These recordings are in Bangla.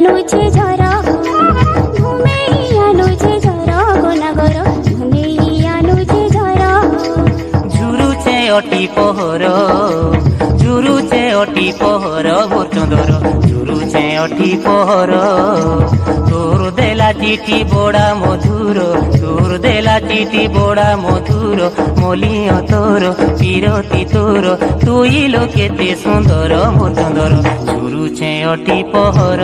আনুছে ঝরা ঘুমেই আনুছে ঝরা গনাগর ঘুমেই আনুছে ঝরা ঝুরুছে অটি পহর ঝুরুছে অটি পহর ভোরচন্দর ঝুরুছে অটি পহর তোর দেলা চিঠি বড়া মধুর তোর দেলা চিঠি বড়া মধুর মলিয় তোর বিরতি তোর তুই লো কেতে সুন্দর ভোরচন্দর ঝুরুছে অটি পহর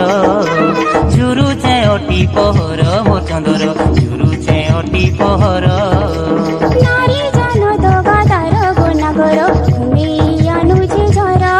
ঝুরুছে অটি পহর ভোরচন্দর ঝুরুছে অটি পহর নারী জানো দগাদার গনাগর ঘুমেই আনুছে ঝরা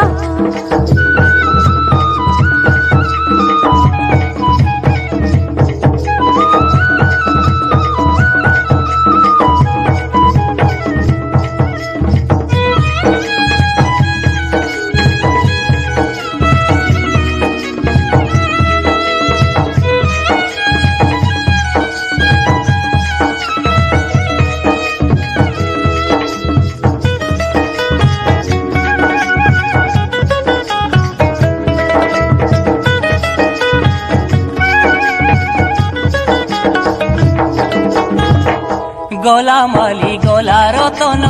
গলা মালি গলা রতন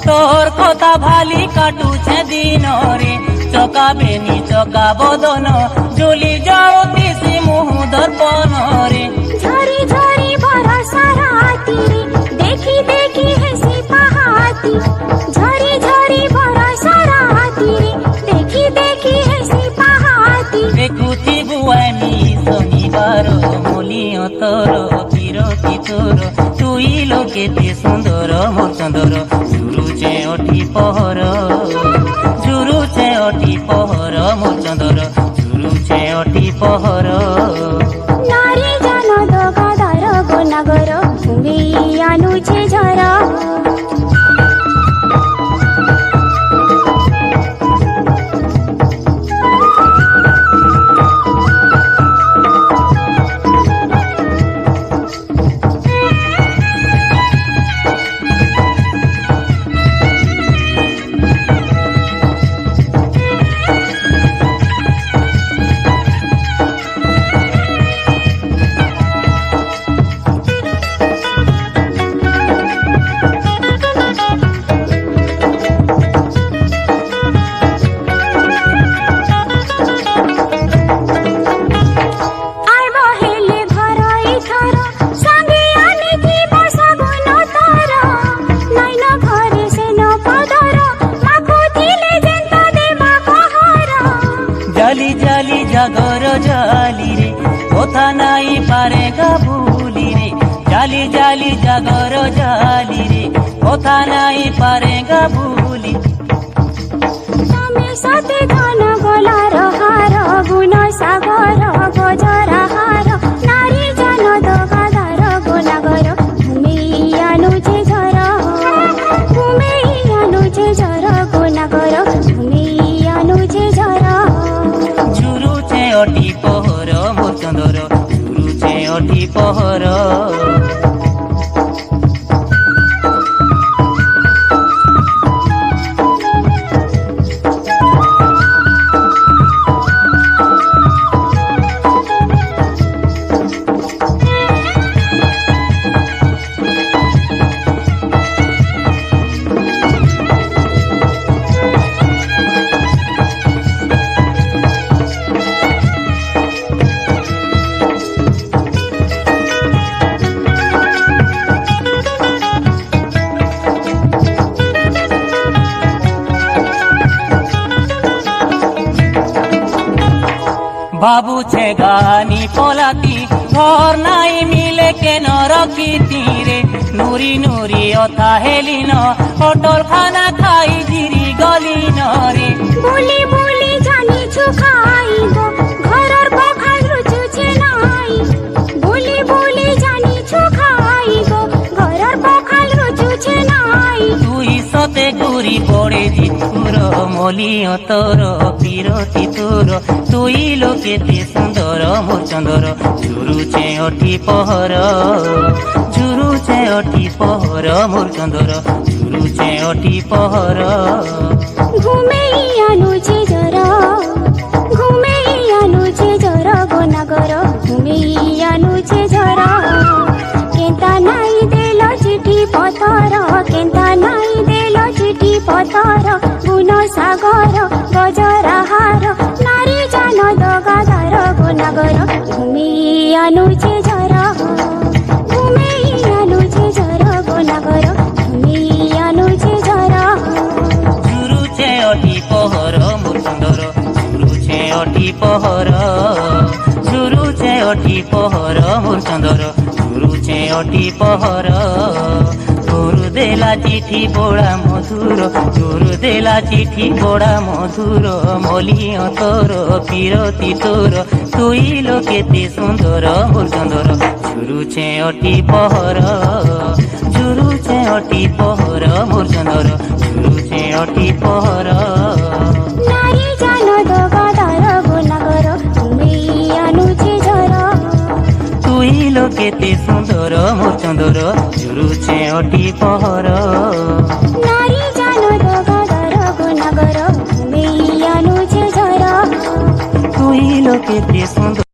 তোর কথা ভালি কাটুছে দিন রে চকা বেনি চকা বদন জলি যাওতি সে মুহ দর্পণ রে ঝরি ঝরি বরষা রাতি দেখি দেখি হেসি পাহাতি ঝরি ঝরি বরষা রাতি দেখি দেখি হেসি পাহাতি দেখুছি বুয়ানি শনিবার মলিয় তোর বিরতি তোর তুই লোকেতে সুন্দর মোরচন্দর ঝুরুছে অটি পহর ঝুরুছে অটি পহর মোরচন্দর ঝুরুছে অটি পহর নারী জানো দগাদার গনাগর ঘুমেই আনুছে ঝরা জালি জালি জাগর জালি রে কথা নাই পারে গাবুলি রে জালি জালি জাগর জালি রে কথা নাই পারে গাবুলি তুমি সাথে ঘন গলার হার গুণ সাগর গজরা হার নারী জানো দগাদার গনাগর ঘুমেই আনুছে ঝরা ঘুমেই আনুছে ঝরা গনাগর ঘুমেই আনুছে ঝরা ঝুরুছে অটি পহর মোরচন্দর ঝুরুছে অটি পহর ভাবুছে গানি পলাতি ঘর নাই মিলে কেন রকিতি রে নুরি নুরি অথা হেলিন হোটল খানা খাই জিরি গলিন রে বুলি বুলি জানিছু খাইব ঘরর পখাল রুচুছে নাই বুলি বুলি জানিছু খাইব ঘরর পখাল রুচুছে নাই তুই সতে ঘুরি পড়ে জিতুর মলিয় তোর বিরতি তোর তুই লোকেতে সুন্দর মোরচন্দর ঝুরুছে অটি পহর ঝুরুছে অটি পহর মোরচন্দর ঝুরুছে অটি পহর ঘুমেই আনুছে ঝরা ঘুমেই আনুছে ঝরা গনাগর ঘুমেই আনুছে ঝড় কেন্তা নাই দেল চিঠি পতর কেন্তা নাই দেল চিঠি পতর গুণ সাগর গজরাহার নারী জান দগাদার গুণাগর ঘুমেই আনুছে ঝড় ঘুমেই আনুছে ঝড় গুণাগর ঘুমেই আনুছে ঝড় ঝুরুছে অটি পহর মোর সুন্দর ঝুরুছে অটি পহর ঝুরুছে অটি পহর মোর সুন্দর ঝুরুছে অটি পহর তোর দেলা চিঠি বড়া মধুর তোর দেলা চিঠি বড়া মধুর মলিও তোর পিরতি তোর তুই লোকেতে সুন্দর মোর সুন্দর ঝুরুছে অটি পহর ঝুরুছে অটি পহর মোর সুন্দর ঝুরুছে অটি পহর নারী জান দগাদার গুণাগর ঘুমেই আনুছে ঝড় তুই লোকেতে সুন্দর মোর সুন্দর ঝুরুছে অটি পহর নারী জান দগাদার গুণাগর ঘুমেই আনুছে ঝড় তুই লোকেতে সুন্দর